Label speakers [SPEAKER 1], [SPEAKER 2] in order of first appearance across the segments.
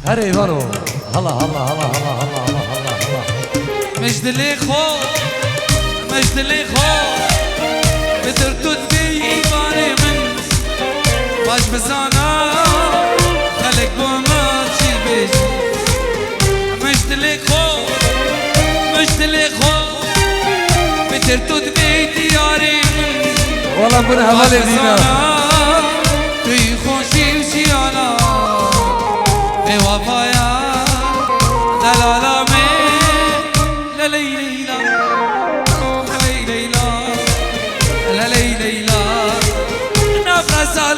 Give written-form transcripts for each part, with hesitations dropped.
[SPEAKER 1] هري بارو هلا هلا هلا هلا هلا هلا هلا هلا
[SPEAKER 2] مجد لي خو مجد لي خو بدرتو تبيباني من باش بزانا خلق بوما تشيل بيش مجد لي خو مجد لي خو بدرتو تبيتي ياري من
[SPEAKER 1] والله من هبالي دينا
[SPEAKER 2] توي خوشي وشيانا بوفايا دلالا لا ليلى لا ليلى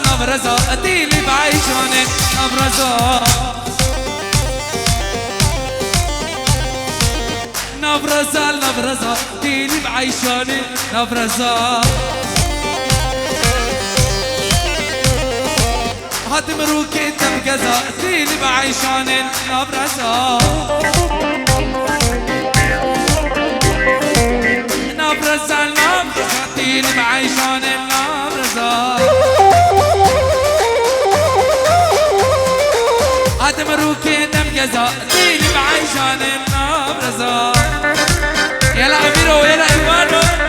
[SPEAKER 2] نبرزا اديلي بعيشاني نبرزا اديلي بعيشاني نبرزا هات مروكي تبقزا اديلي بعيشاني نبرزا نبرزا اديلي بعيشاني نبرزا هات مروكي تبقزا اديلي بعيشاني نبرزا يلا اميرو يلا ايوانو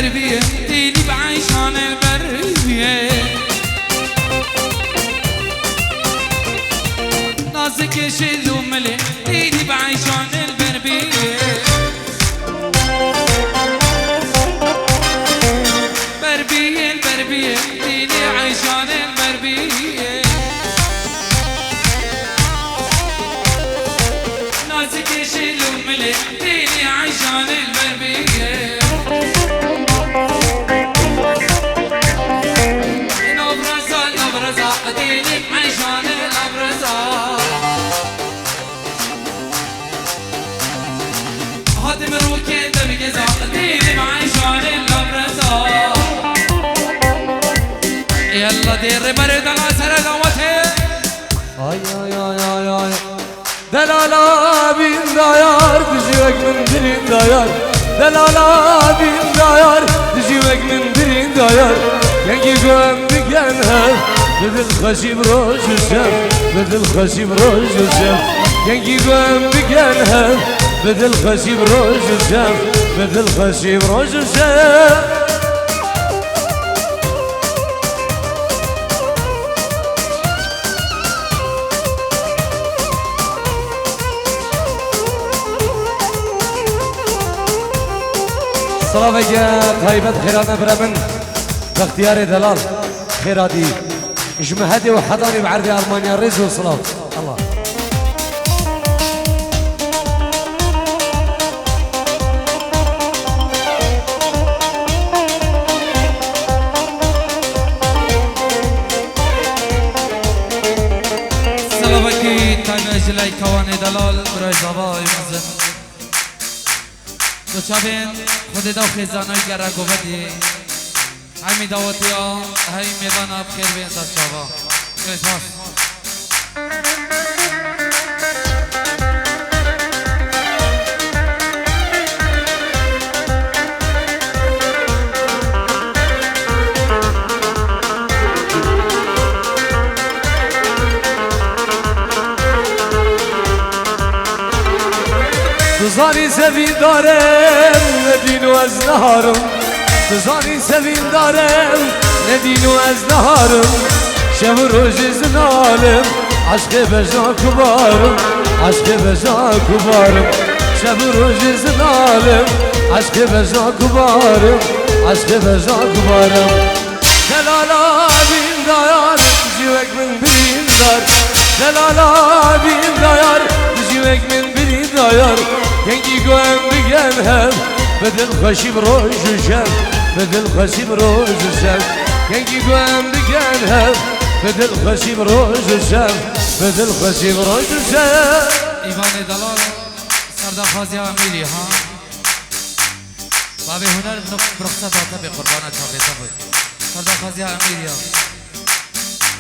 [SPEAKER 2] البربية تيلي بعيشان البربية نازك يشيلو ملي تيلي بعيشان البربية البربية تيلي عيشان البربية نازك يشيلو ملي تيلي عيشان البربية اديني بعيشان الابرزا هاد مروكي تبقزا اديني بعيشان الابرزا يلا دير برد على سرد وتي
[SPEAKER 1] ay ay ay ay ay Delala bin dayar Dijivek min dilin dayar Delala bin dayar Dijivek min dilin dayar Yengi gömdü genher Bedel kaşim rojuşem Bedel kaşim rojuşem Yengi gömdü genher Bedel kaşim rojuşem Bedel kaşim rojuşem صلاة وجاء هيبة خيراتنا برمن باختيار دلال خيراتي اجمهدي وحضاني بعرض ألمانيا رز وصلاة الله
[SPEAKER 2] صلاة وكي تايم اجلي كواني دلال برای زبای مزن دو چابین خود دو خیزانای گره گوودی همی داوتی ها همی میوانا بخیر بین سر چابا کریسماس
[SPEAKER 1] Tuzani sevin darem ne dinu ez naharım Tuzani sevin darem ne dinu ez naharım Şevur rojizin alim aşkı beja kubarım Aşkı beja kubarım Şevur rojizin alim aşkı beja kubarım Aşkı beja kubarım Delala bin dayar Civek min bin dar Delala bin dayar Civek min bin dayar Yengi göğen bir genhem Bedel kaşım rojuşem Bedel kaşım rojuşem Yengi göğen bir genhem بدل خشيب روج الشام بدل خشيب روج الشام
[SPEAKER 2] ایوان دلال سردار خازی امیری ها بابی هنر برخصت آتا به قربانه چاپیتا بود سردار خازی امیری ها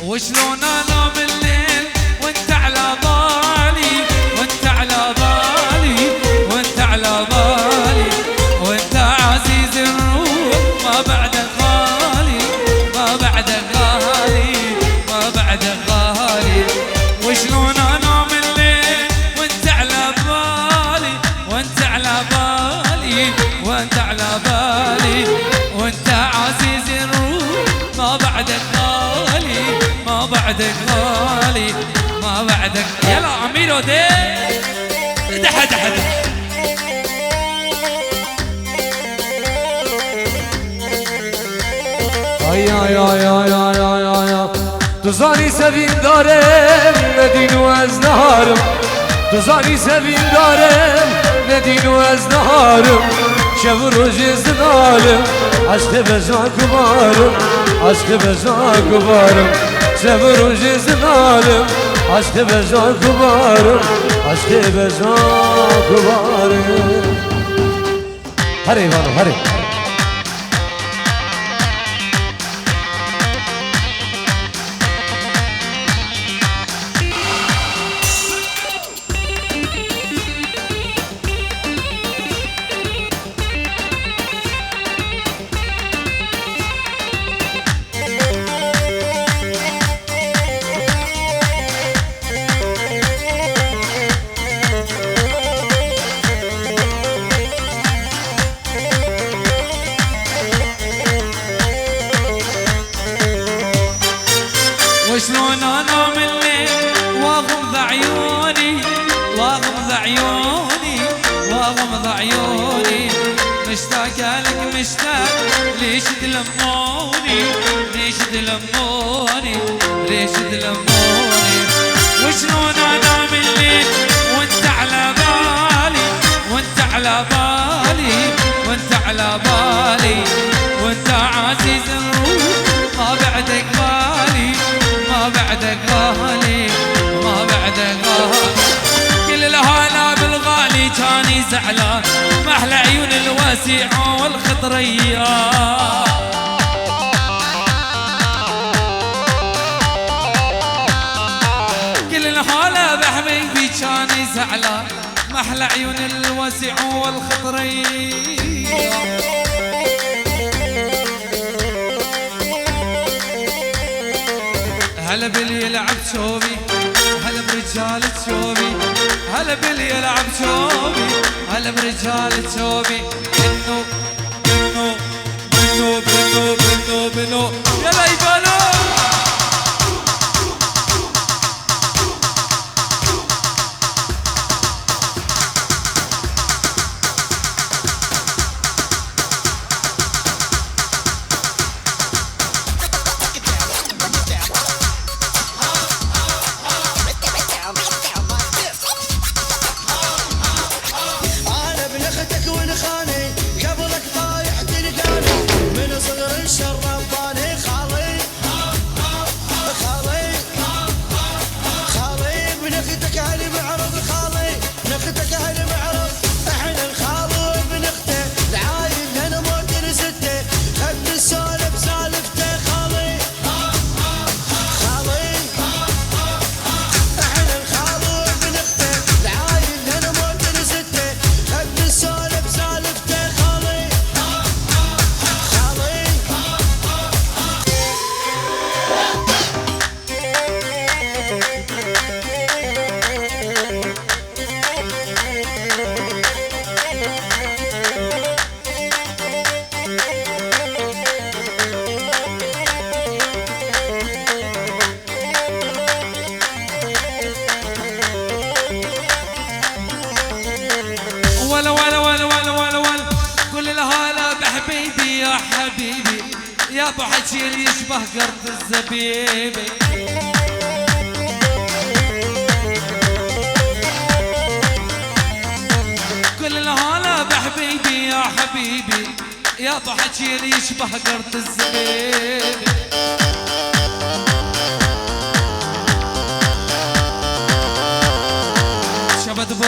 [SPEAKER 2] وشلون انام الليل وانت على بالي وانت على بالي وانت على بالي وانت عزيز الروح ما بعدك غالي ما بعدك غالي ما بعدك غالي وشلون انام الليل وانت على بالي وانت على بالي وانت على بالي وانت عزيز الروح ما بعدك غالي ما بعدك غالي ما بعدك يلا اميرو دي دح دح دح
[SPEAKER 1] ay Tu zani sevin darem ne dinu ez naharım Tu zani sevin darem ne dinu ez naharım Şevur ucizin alim aşkı bezan kumarım aşkı bezan kumarım Şevur ucizin alim aşkı bezan kumarım aşkı bezan kumarım Hadi İvan'ım hadi
[SPEAKER 2] وشلون انام الليل واغمض عيوني واغمض عيوني واغمض عيوني مشتاق لك مشتاق ليش تلموني ليش تلموني ليش تلموني وشلون انام الليل وانت على بالي وانت على بالي وانت على بالي وانت عزيز الروح ما بعدك غالي ما بعدك غالي ما بعدك غالي كل الهلا بالغالي كاني زعلان ما احلى عيون الواسعة والخطرية كل الهلا بحبيبي كاني زعلان ما احلى عيون الواسعة والخطرية هلا باللي يلعب شوبي هلا برجال شوبي هلا باللي يلعب شوبي هلا برجال شوبي بنو بنو بنو بنو بنو بنو يلا يبانو يا حبيبي يا ابو حكي اللي يشبه قرد الزبيبي كل الهلا بحبيبي يا حبيبي يا ابو حكي اللي يشبه قرد الزبيبي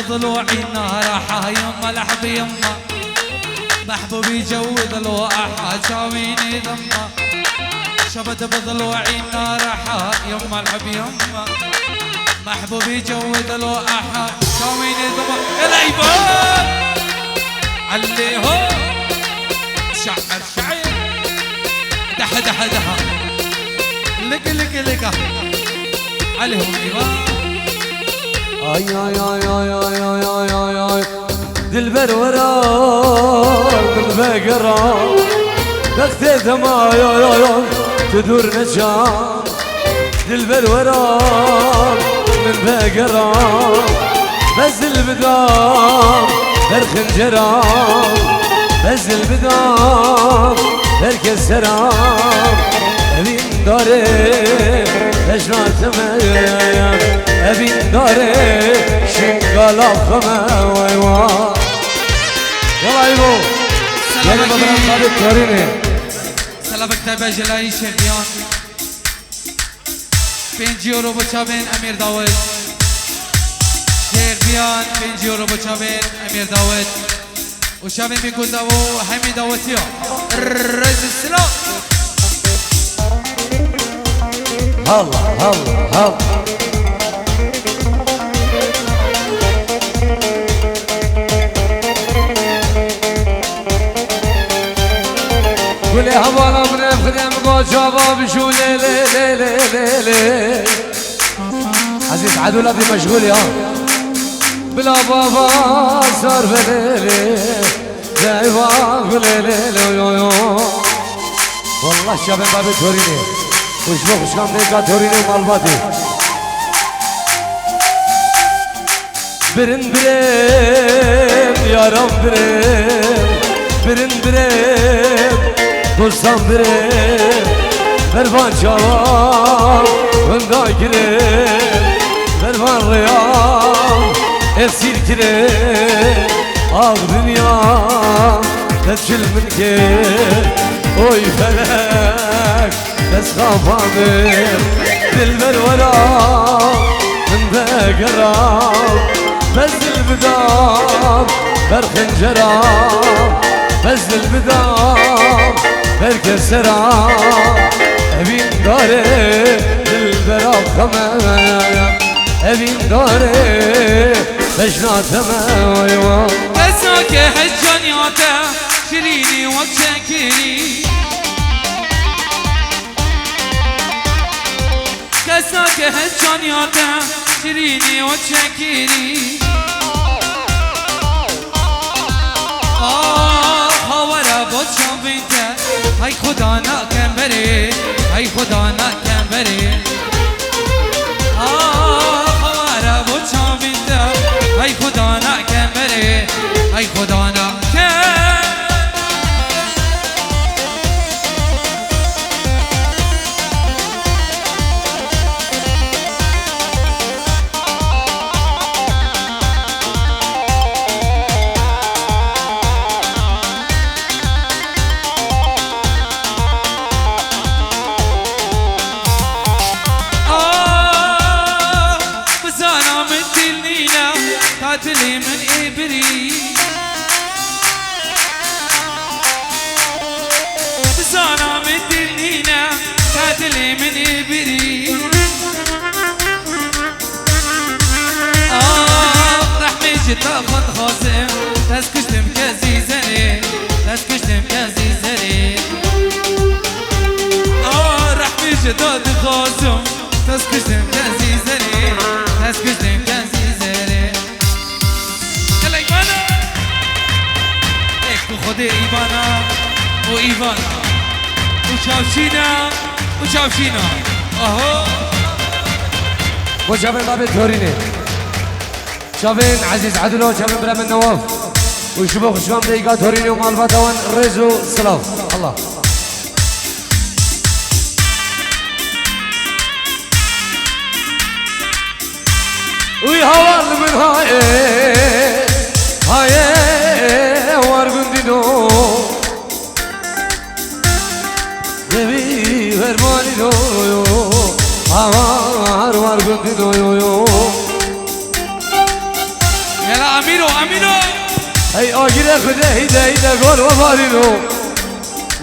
[SPEAKER 2] بضلوعي راحة يما لحب يما محبوبي جود الواحة شاويني ذمة شبت بضلوعي راحة يما لحب يما محبوبي جود الواحة شاويني ذمة العيبان عليهم شعر شعر دح دح دح لك لك لك عليهم عيبان
[SPEAKER 1] اي اي اي اي اي اي اي اي دلبر ورا بالبقرة بختي دمايا تدور نجام دلبر ورا بالبقرة بس البدام بالخنجرام بس البدام بالكسرام ابين داري اشنا تمام ابين داري شنقال افخمه ويوا يلا ايبو يلا بدنا نطلب كوريني
[SPEAKER 2] سلامك تبع جلاي شهيان بين يورو بچابين امير داود شيخ بيان بين يورو بچابين امير داود وشابين بيكوزاو همي داوتيو الرز السلام
[SPEAKER 1] هلا هلا هلا قولي هبالا بنفخدم قول شباب شو لي لي لي لي لي لي عزيز عدولة في مشغول ها بلا بابا صار بليلي زي بابا ليلي يو يو والله الشباب بابي توريني وش بخش كم ديكا توريني ومالباتي برن برن يا رب برن برن برن دوستان برن برفان شوام وندا girem برفان ريام esir girem Ağ dünya تتشل من كير oy felek تسخافامر دلبر ورا من بقرام بس البدام برخنجرام بس البدام بركسرام ابين داري دلبر افخمه ابين داري بشنا تمايوا
[SPEAKER 2] بساك هالجنياتا شريني وتشكري كساك هالجنياتا شريني وتشكري هاورا بوچا بيتا هاي خدانا كمبري هاي خدانا كمبري هاورا بوچا بيتا هاي خدانا كمبري هاي خدانا قاتلي من إبري بسانا مدلينا قاتلي من إبري رحمي جتا خد خاسم تسكشتم كزي زري تسكشتم كزي زري رحمي جتا خاسم تسكشتم كزي زري تسكشتم كزي زري خود ایوانا و ایوانا و چاوشینا آهو
[SPEAKER 1] و شابين بابي توريني شابين عزيز عدلو شابين برا من نواف ويشبه خشكام دقيقة توريني ومالباتا وان ريزو سلاف الله ويهوال من هاي وارغندينو Devi vermalino yo Avar vargundino yo yo
[SPEAKER 2] Yala
[SPEAKER 1] هی آگیره خده هیده هیده گل و بارینو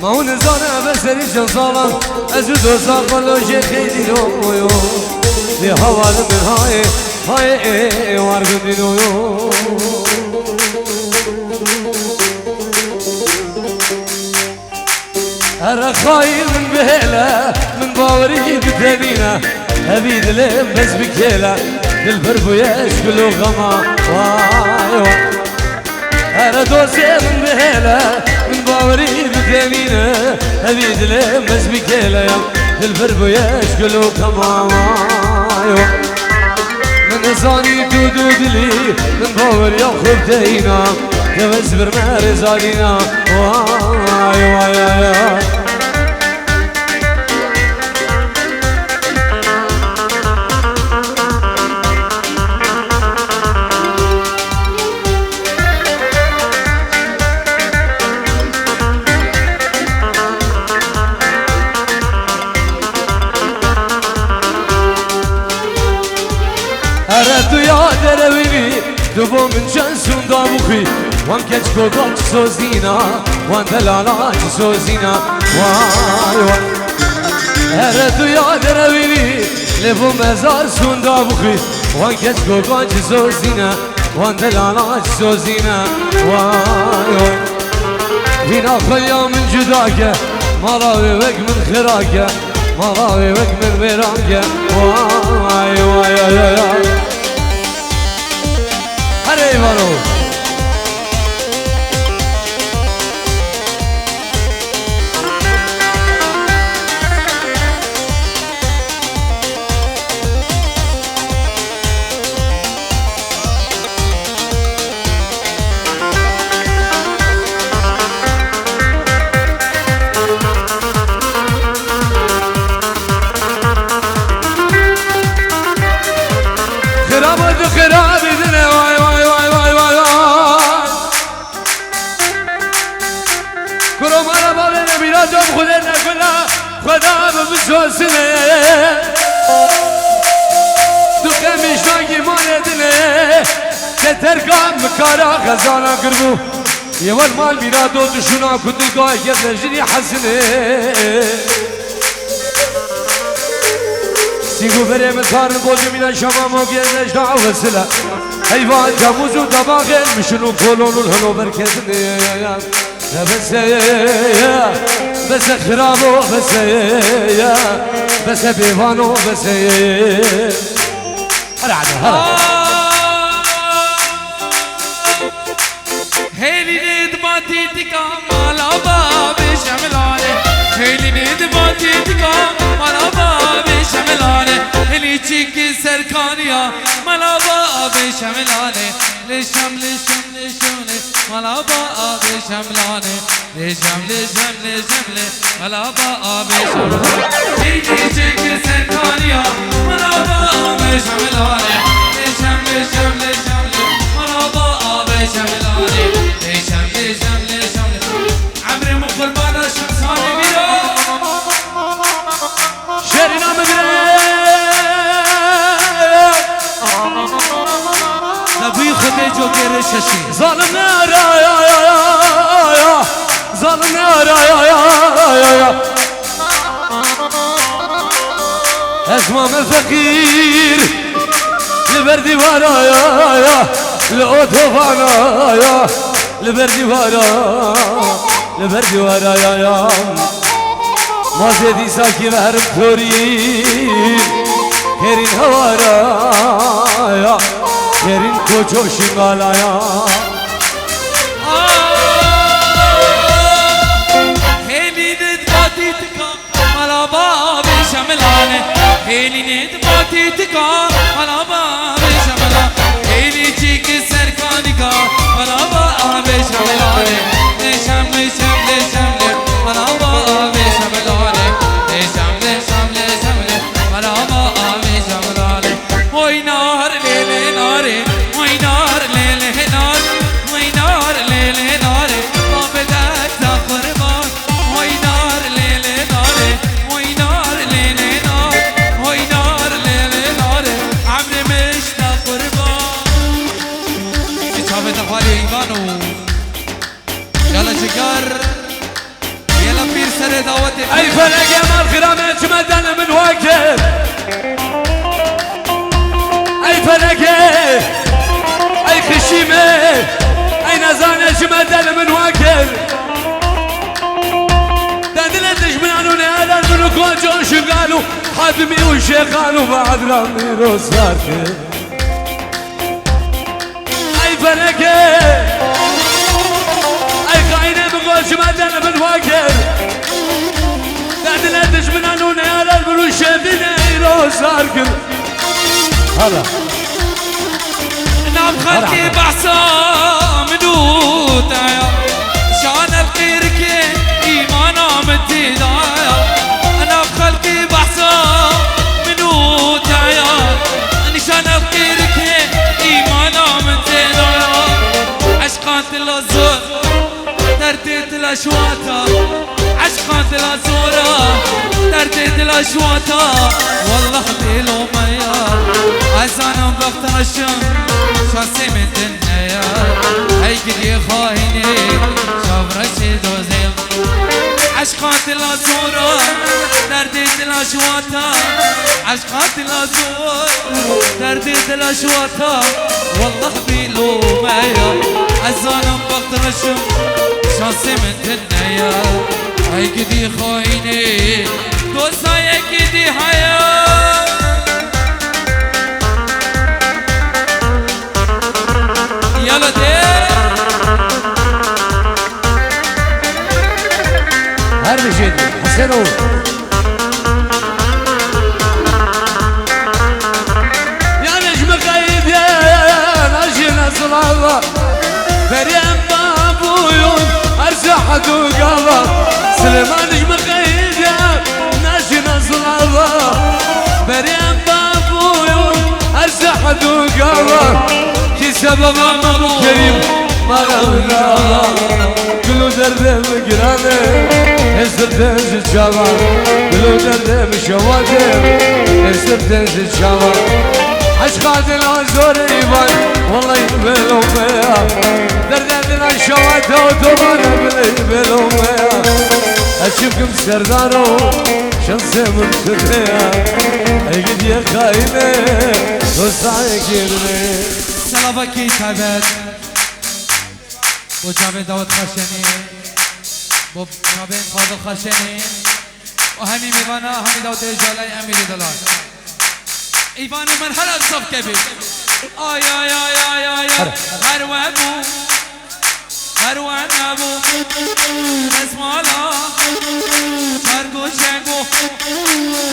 [SPEAKER 1] ما اون زانه بسری چند سالم از دو سال قلوش خیلی رو لی حوال من های وارگندینو هر خايل من بهلا من باوري بدنينا هبي دلم بس بكيلا للبربو يشكلوا غما واي واي هر دوسي من بهلا من باوري بدنينا هبي دلم بس بكيلا للبربو يشكلوا غما واي واي من زاني دودو دلي من باوري ياخذ دينا جوز برمار زادينا واي واي واي تو یاد روینی دوبو من جنسون داموخی وان کچ کوگا چی سوزینا وان دلالا چی سوزینا وای وای هر تو یاد روینی لبو مزار سون داموخی وان کچ کوگا چی سوزینا وان دلالا چی سوزینا وای وای هینا خیا من جداگه مالاوی وک من خراگه مالاوی وک من ویرانگه وای وای وای وای هره بارو خدا ببسوسنه تو کمیشناگی ماندنه که ترکام مکارا غزانا کربو یوال مال میرادو دشونا کدلگاه گذنجنی حسنه سیگو بره من کارن بوزی مینا شما موگیزش دعا وسیله حیوان جاموزو دباغن مشنو کولونو الهنو برکتنه بس خرابو بس بيفانو بس هلا
[SPEAKER 2] هيلي نيد باتي تكا مالا بابي شملانه هيلي نيد باتي تكا مالا بابي شملانه هيلي تشيكي سركانيا مالا بابي شملانه لشم لشم لشم مالا بابي شملانه لشم لشم لشم مالا بابي شملانه هيلي تشيكي سركانيا مالا بابي شملانه لشم لشم لشم مالا بابي شملانه لشم لشم لشم عمري مخبر بانا شمساني بيرو
[SPEAKER 1] شيرنا مقرأ
[SPEAKER 2] نبي خدي جوكر ششي
[SPEAKER 1] ظالمنا رايا ظالمنا رايا اسمع من فقير لبردي ورايا لأوتوفانا لبردي ورايا ما زيدي ساكي بهرب كورين كرين هوارايا كرين كوچو شنغالايا
[SPEAKER 2] هيلي ندباتي تكا مالا بابي شملانه هيلي ندباتي تكا مالا بابي شملانه هيلي تشيك سركانيكا مالا بابي شملانه لشم لشم لشم مالا بابي شملانه لشم لشم لشم مالا بابي شملانه وي نار ليل ناري وي نار ليل نار وي نار ليل نار ما بدك تقربان وي نار ليل نار وي نار ليل نار وي نار ليل نار عمري مش
[SPEAKER 1] قالوا حاتمي وشيخان وبعد رامي روسارك اي فلكي اي خاينة بقولش مدن بالفاكر دعدنا تشمنا نونا يا البلو شافينا روسارك هلا
[SPEAKER 2] نام خلقي بعصا منوتا شان القيرك ايمانا متدايا انا بخلقي بعصا منوتا نشان القيرك ايمانا متدايا عشقات الازور ترديت الاشواتا عشقات الازورة ترديت الاشواتا والله بيلو ميا عزانا بغتر الشم شاسي من دنيا هاي قد خايني شاف رشيد وزيم عشقات الازورة ترديت الاشواتا عشقات الازور ترديت الاشواتا والله بيلو ميا عزانا بغتر الشم شاسي من دنيا هاي قد خايني دوسايا قد حياة يلا دير
[SPEAKER 1] هرب جد حسنوا يا نجم قايد يا نجم صلاة فريم بابويون ارجحت وقضى سليمان نجم قايد يا نجم صلاة فريم بابويون ارجحت وقضى سبب عمر كريم ما غنى كله درده مقرانه هسر تنزل شوار كله درده مشواتر هسر تنزل شوار عشقات العزور ايبان والله يبلو بيا درده الشواتر ودوبانا بلو بيا اشوفكم سردارو شمسه منتبهه اجد يا خاينه وصايا كيرنه
[SPEAKER 2] سلامك تعبت وجابين داود خشني وجابين فاضل خشني وهمي ميوانا همي داود رجالي اميري دلال ايواني من هلا صف كبير آي آي آي آي آي هروابو هروانابو اسمالا شارقو شنقو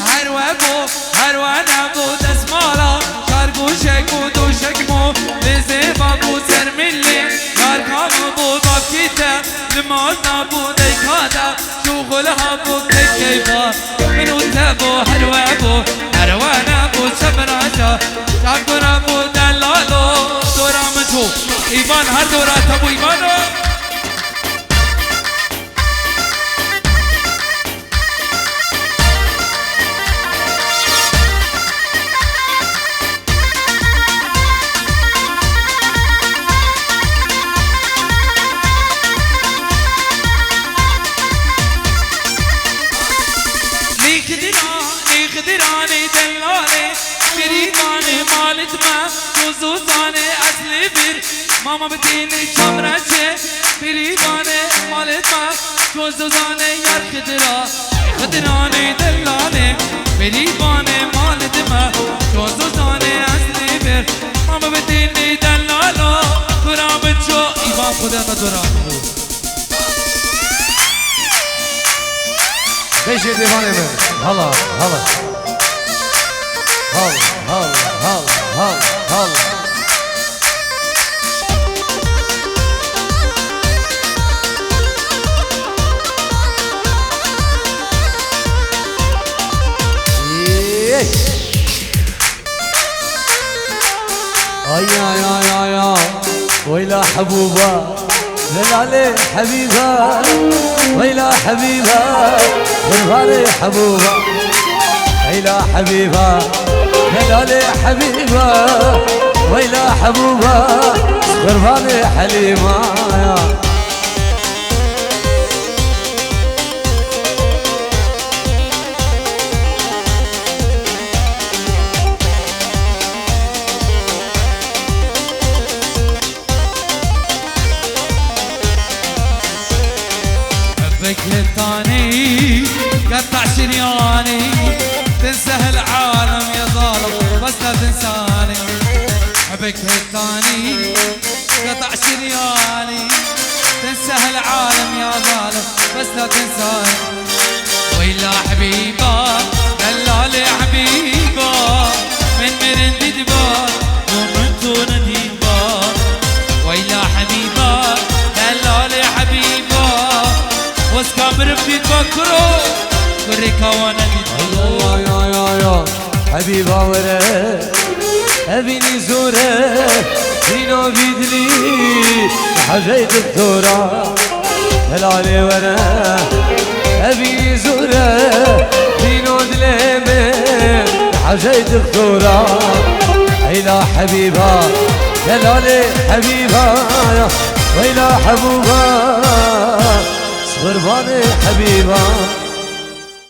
[SPEAKER 2] هروابو هروانابو اسمالا شارقو شنقو دو شكمو لزي بابو ترملي ياركام بو بابكيتا لمعنا بو ديكاتا شغلها بو كيفا منو تابو هروابو هروانابو سبراجا شاكورا بو دلالو دورا مجو ايوان هر دورا تابو ايوانو خدراني دلالي بريماني مالت ما وزوزاني اصلي بير ماما بديني شمرتي بريماني مالت ما وزوزاني يار خدراني دلالي بريماني مالت ما وزوزاني اصلي بير ماما بديني دلالو قرابت شو ايوان خدا ندرا
[SPEAKER 1] بيجي ديواني من هلا هلا هلا هلا هلا هلا هلا اي يا يا يا ويلا حبوبه دلالي حبيبه ويلا حبيبه غربالي حبوبه ويلا حبيبه دلالي حبيبه ويلا حبوبه غربالي حليمه
[SPEAKER 2] حبك للثاني قطع شرياني تنساي ويلا حبيبة دلالي حبيبة من مرند دبار ومن تون ديبار ويلا حبيبة دلالي حبيبة واسكامر بفكرو كريكا وانا
[SPEAKER 1] الله يا حبيبة ورا أبيني زورة فينا بيدلي حاجة دكتورة هلالي ورا أبيني زورة فينا دلمي حاجة دكتورة إلى حبيبة هلالي حبيبة وإلى حبوبة صغرباني حبيبة